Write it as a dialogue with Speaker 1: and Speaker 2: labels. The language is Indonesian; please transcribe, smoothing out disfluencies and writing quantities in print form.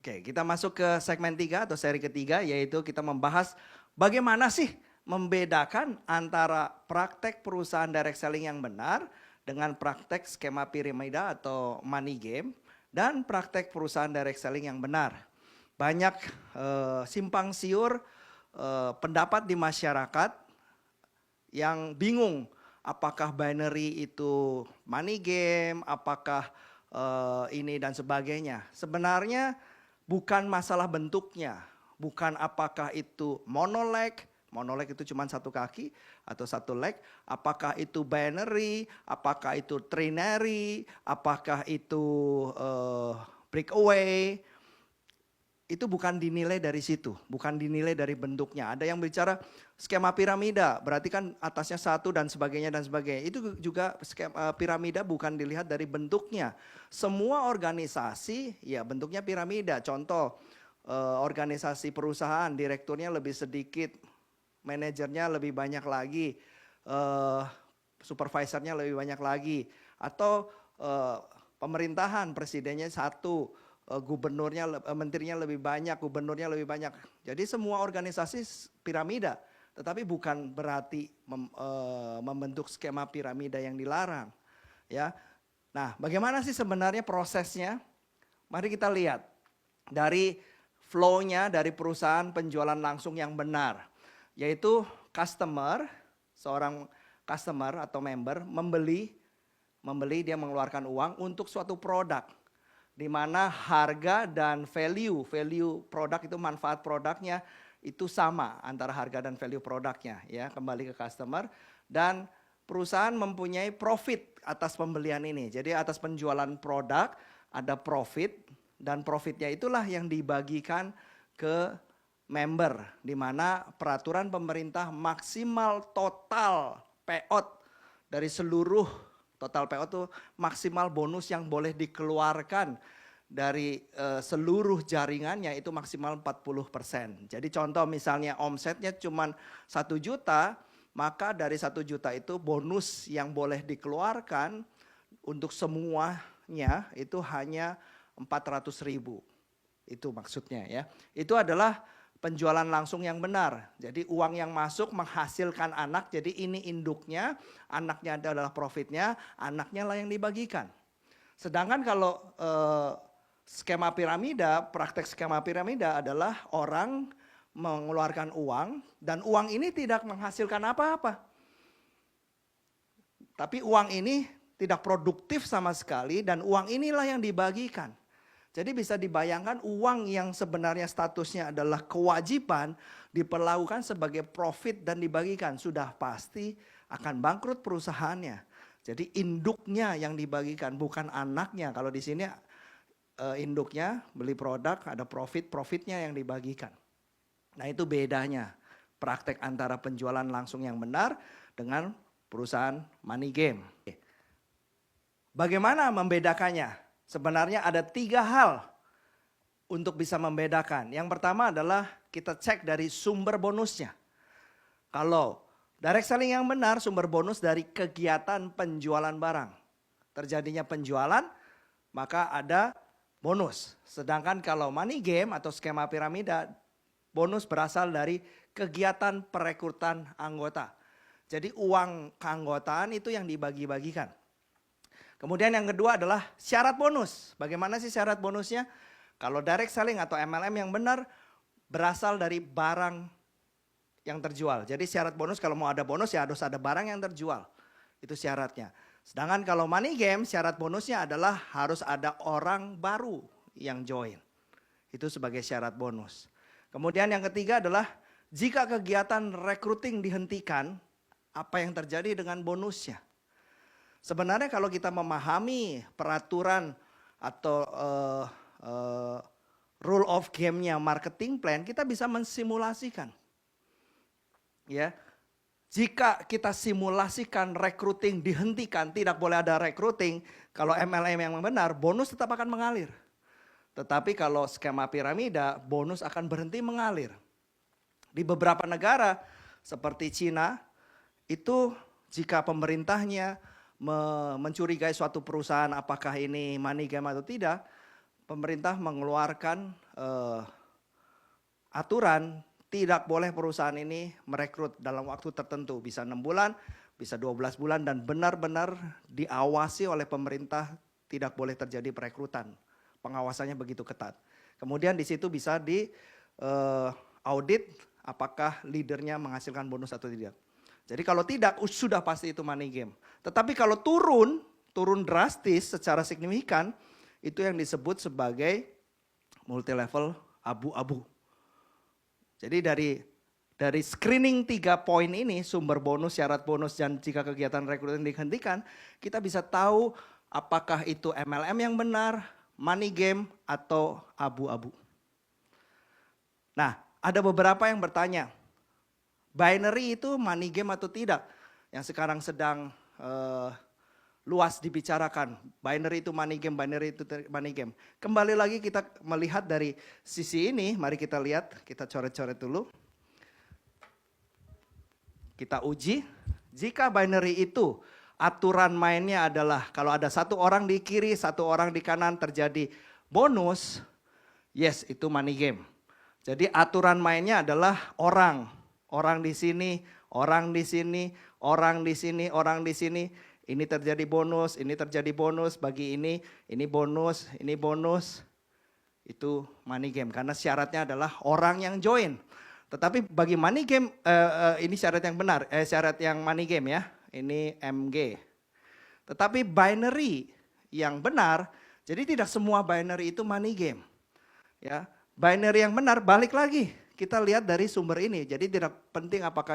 Speaker 1: Oke, kita masuk ke segmen 3 atau seri ketiga, yaitu kita membahas bagaimana sih membedakan antara praktek perusahaan direct selling yang benar dengan praktek skema piramida atau money game dan praktek perusahaan direct selling yang benar. Banyak simpang siur pendapat di masyarakat yang bingung apakah binary itu money game, apakah ini dan sebagainya. Sebenarnya bukan masalah bentuknya, bukan apakah itu monoleg itu cuma satu kaki atau satu leg, apakah itu binary, apakah itu trinary, apakah itu breakaway. Itu bukan dinilai dari situ, bukan dinilai dari bentuknya. Ada yang bicara skema piramida, berarti kan atasnya satu dan sebagainya dan sebagainya. Itu juga skema piramida bukan dilihat dari bentuknya. Semua organisasi ya bentuknya piramida. Contoh organisasi perusahaan, direkturnya lebih sedikit, manajernya lebih banyak lagi, supervisornya lebih banyak lagi. Atau pemerintahan, presidennya satu, gubernurnya, menterinya lebih banyak, gubernurnya lebih banyak. Jadi semua organisasi piramida, tetapi bukan berarti membentuk skema piramida yang dilarang. Ya, nah bagaimana sih sebenarnya prosesnya? Mari kita lihat dari flow-nya dari perusahaan penjualan langsung yang benar, yaitu seorang customer atau member membeli dia mengeluarkan uang untuk suatu produk, di mana harga dan value produk itu manfaat produknya itu sama antara harga dan value produknya ya, kembali ke customer, dan perusahaan mempunyai profit atas pembelian ini. Jadi atas penjualan produk ada profit dan profitnya itulah yang dibagikan ke member, di mana peraturan pemerintah maksimal total payout dari seluruh total payout itu maksimal bonus yang boleh dikeluarkan dari seluruh jaringannya itu maksimal 40%. Jadi contoh misalnya omsetnya cuma 1 juta, maka dari 1 juta itu bonus yang boleh dikeluarkan untuk semuanya itu hanya 400.000. Itu maksudnya ya. Itu adalah penjualan langsung yang benar. Jadi uang yang masuk menghasilkan anak, jadi ini induknya, anaknya adalah profitnya, anaknya lah yang dibagikan. Sedangkan kalau skema piramida, praktek skema piramida adalah orang mengeluarkan uang dan uang ini tidak menghasilkan apa-apa. Tapi uang ini tidak produktif sama sekali dan uang inilah yang dibagikan. Jadi bisa dibayangkan uang yang sebenarnya statusnya adalah kewajiban diperlakukan sebagai profit dan dibagikan. Sudah pasti akan bangkrut perusahaannya. Jadi induknya yang dibagikan bukan anaknya. Kalau di sini induknya beli produk ada profitnya yang dibagikan. Nah itu bedanya praktek antara penjualan langsung yang benar dengan perusahaan money game. Bagaimana membedakannya? Sebenarnya ada 3 hal untuk bisa membedakan. Yang pertama adalah kita cek dari sumber bonusnya. Kalau direct selling yang benar, sumber bonus dari kegiatan penjualan barang. Terjadinya penjualan, maka ada bonus. Sedangkan kalau money game atau skema piramida, bonus berasal dari kegiatan perekrutan anggota. Jadi uang keanggotaan itu yang dibagi-bagikan. Kemudian yang kedua adalah syarat bonus. Bagaimana sih syarat bonusnya? Kalau direct selling atau MLM yang benar berasal dari barang yang terjual. Jadi syarat bonus kalau mau ada bonus ya harus ada barang yang terjual. Itu syaratnya. Sedangkan kalau money game syarat bonusnya adalah harus ada orang baru yang join. Itu sebagai syarat bonus. Kemudian yang ketiga adalah jika kegiatan recruiting dihentikan, apa yang terjadi dengan bonusnya? Sebenarnya kalau kita memahami peraturan atau rule of game-nya marketing plan, kita bisa mensimulasikan. Ya. Jika kita simulasikan recruiting dihentikan, tidak boleh ada recruiting, kalau MLM yang benar, bonus tetap akan mengalir. Tetapi kalau skema piramida, bonus akan berhenti mengalir. Di beberapa negara seperti Cina, itu jika pemerintahnya mencurigai suatu perusahaan apakah ini money game atau tidak, pemerintah mengeluarkan aturan, tidak boleh perusahaan ini merekrut dalam waktu tertentu, bisa 6 bulan, bisa 12 bulan, dan benar-benar diawasi oleh pemerintah, tidak boleh terjadi perekrutan. Pengawasannya begitu ketat. Kemudian di situ bisa di audit apakah leadernya menghasilkan bonus atau tidak. Jadi kalau tidak, sudah pasti itu money game. Tetapi kalau turun drastis secara signifikan, itu yang disebut sebagai multi level abu-abu. Jadi dari screening 3 poin ini, sumber bonus, syarat bonus, dan jika kegiatan rekrutmen dihentikan, kita bisa tahu apakah itu MLM yang benar, money game, atau abu-abu. Nah, ada beberapa yang bertanya, binary itu money game atau tidak? Yang sekarang sedang luas dibicarakan, binary itu money game, binary itu money game. Kembali lagi kita melihat dari sisi ini, mari kita lihat, kita coret-coret dulu. Kita uji, jika binary itu aturan mainnya adalah kalau ada satu orang di kiri, satu orang di kanan terjadi bonus, yes itu money game. Jadi aturan mainnya adalah orang di sini, orang di sini, orang di sini, orang di sini. Ini terjadi bonus, bagi ini bonus, itu money game. Karena syaratnya adalah orang yang join. Tetapi bagi money game, ini syarat yang benar, syarat yang money game ya, ini MG. Tetapi binary yang benar, jadi tidak semua binary itu money game. Ya, binary yang benar, balik lagi, kita lihat dari sumber ini. Jadi tidak penting apakah itu